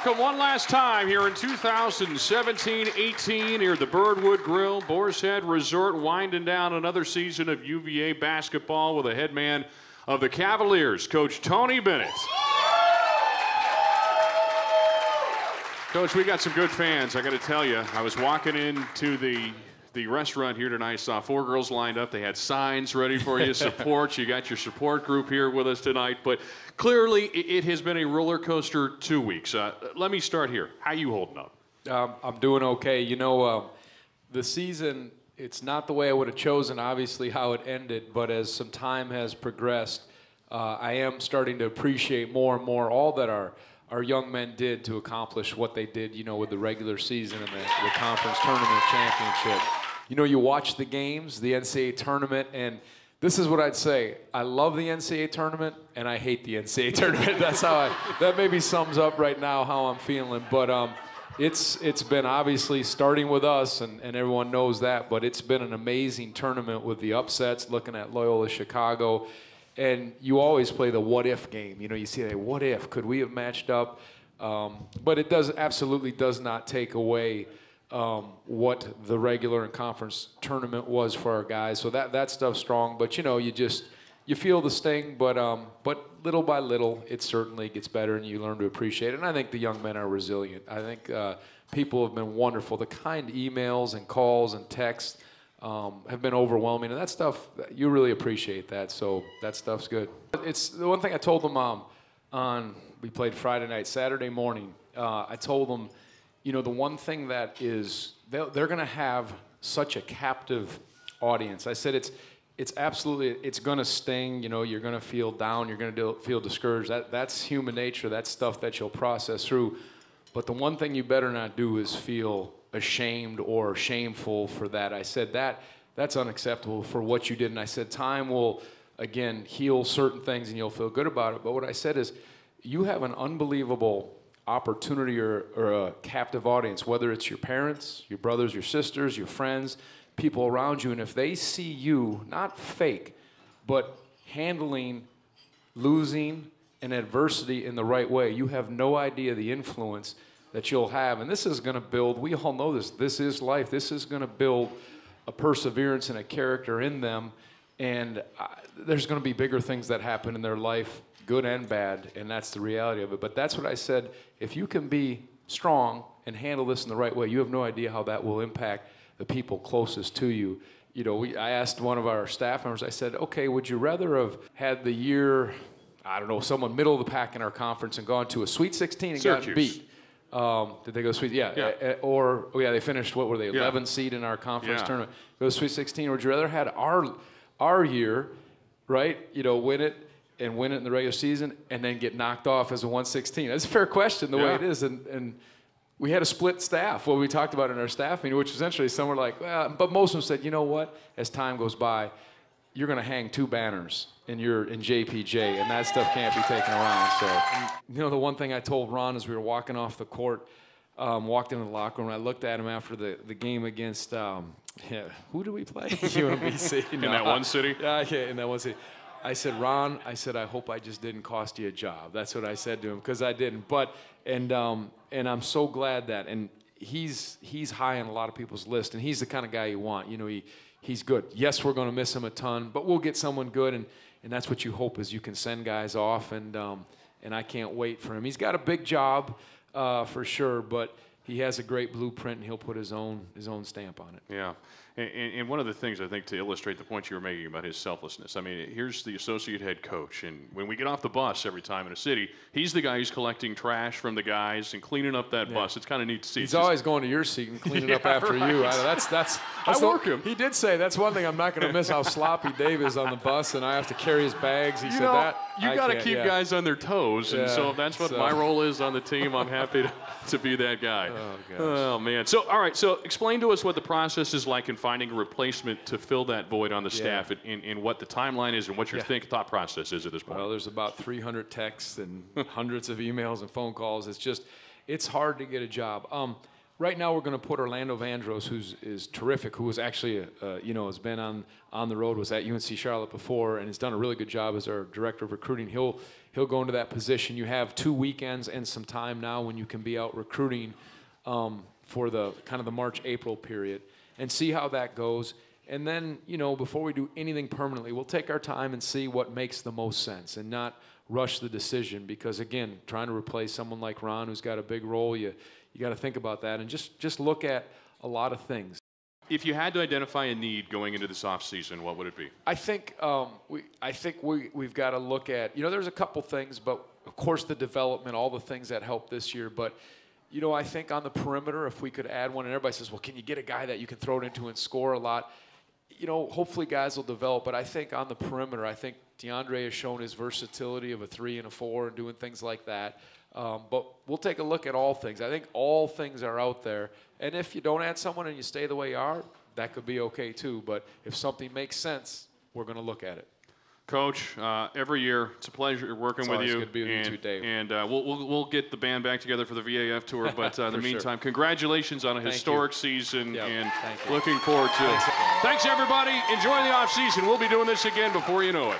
welcome one last time here in 2017-18 here at the Birdwood Grill, Boar's Head Resort, winding down another season of UVA basketball with the head man of the Cavaliers, Coach Tony Bennett. Coach, we got some good fans, I got to tell you. I was walking into the restaurant here tonight, saw 4 girls lined up. They had signs ready for you, support. You got your support group here with us tonight. But clearly, it has been a roller coaster 2 weeks. Let me start here. How you holding up? I'm doing okay. You know, the season, it's not the way I would have chosen, obviously, how it ended. But as some time has progressed, I am starting to appreciate more and more all that our young men did to accomplish what they did, you know, with the regular season and the conference tournament championship. You know, you watch the games, the NCAA tournament, and this is what I'd say. I love the NCAA tournament, and I hate the NCAA tournament. That's how that maybe sums up right now how I'm feeling. But it's been obviously starting with us, and everyone knows that, but it's been an amazing tournament with the upsets, looking at Loyola Chicago. And you always play the what-if game. You know, you see, hey, what if? Could we have matched up? But it absolutely does not take away what the regular and conference tournament was for our guys. So that stuff's strong. But, you know, you feel the sting. But little by little, it certainly gets better, and you learn to appreciate it. And I think the young men are resilient. I think people have been wonderful. The kind emails and calls and texts have been overwhelming, and that stuff, you really appreciate that, so that stuff's good. It's the one thing I told them we played Friday night, Saturday morning, I told them, you know, the one thing that is, they're going to have such a captive audience. I said it's absolutely, it's going to sting, you know, you're going to feel down, you're going to feel discouraged. That's human nature, that's stuff that you'll process through, but the one thing you better not do is feel ashamed or shameful for that. I said that's unacceptable for what you did, and I said time will again heal certain things and you'll feel good about it. But what I said is you have an unbelievable opportunity or a captive audience, whether it's your parents, your brothers, your sisters, your friends, people around you, and if they see you not fake but handling losing and adversity in the right way, you have no idea the influence that you'll have. And this is going to build, we all know this is life. This is going to build a perseverance and a character in them. And there's going to be bigger things that happen in their life, good and bad, and that's the reality of it. But that's what I said. If you can be strong and handle this in the right way, you have no idea how that will impact the people closest to you. You know, I asked one of our staff members, I said, okay, would you rather have had the year, I don't know, someone middle of the pack in our conference and gone to a Sweet 16 and gotten beat? Did they go Sweet? Yeah. They finished, what were they, 11th seed in our conference tournament. Go to Sweet 16, or would you rather had our year, right, you know, win it in the regular season and then get knocked off as a 116? That's a fair question, the way it is. And we had a split staff, what we talked about in our staff meeting, which essentially some were like, well, but most of them said, you know what, as time goes by, you're going to hang 2 banners in JPJ, and that stuff can't be taken around. So, you know, the one thing I told Ron as we were walking off the court, walked into the locker room, I looked at him after the game against, who do we play? UMBC. In that one city? Yeah, in that one city. I said, Ron, I hope I just didn't cost you a job. That's what I said to him, because I didn't. But, and I'm so glad that, and he's high on a lot of people's list, and he's the kind of guy you want. You know, he's good. Yes, we're going to miss him a ton, but we'll get someone good, and that's what you hope is you can send guys off, and I can't wait for him. He's got a big job for sure, but he has a great blueprint, and he'll put his own stamp on it. Yeah. And one of the things, I think, to illustrate the point you were making about his selflessness, I mean, here's the associate head coach, and when we get off the bus every time in a city, he's the guy who's collecting trash from the guys and cleaning up that bus. It's kind of neat to see. He's always going to your seat and cleaning up after you. I work him. He did say, that's one thing I'm not going to miss, how sloppy Dave is on the bus, and I have to carry his bags. He said that. You got to keep guys on their toes, and so if that's what my role is on the team, I'm happy to be that guy. Oh, gosh. Oh, man. So, all right, so explain to us what the process is like in finding a replacement to fill that void on the staff, and what the timeline is and what your thought process is at this point. Well, there's about 300 texts and hundreds of emails and phone calls. It's hard to get a job. Right now, we're going to put Orlando Vandross, is terrific, who was actually, has been on the road, was at UNC Charlotte before, and has done a really good job as our director of recruiting. He'll go into that position. You have 2 weekends and some time now when you can be out recruiting for the kind of the March-April period, and see how that goes. And then, before we do anything permanently, we'll take our time and see what makes the most sense, and not rush the decision. Because again, trying to replace someone like Ron, who's got a big role, you got to think about that and just look at a lot of things. If you had to identify a need going into this offseason, what would it be? I think we've got to look at, there's a couple things, but of course the development, all the things that helped this year. But, I think on the perimeter, if we could add one, and everybody says, well, can you get a guy that you can throw it into and score a lot? Hopefully guys will develop. But I think on the perimeter, I think DeAndre has shown his versatility of a 3 and a 4 and doing things like that. But we'll take a look at all things. I think all things are out there. And if you don't add someone and you stay the way you are, that could be okay too. But if something makes sense, we're going to look at it. Coach, every year, it's a pleasure working with you. Good to be with you too, Dave. And we'll get the band back together for the VAF tour. But in the meantime, congratulations on a historic season, and looking forward to it. Thanks, everybody. Enjoy the off season. We'll be doing this again before you know it.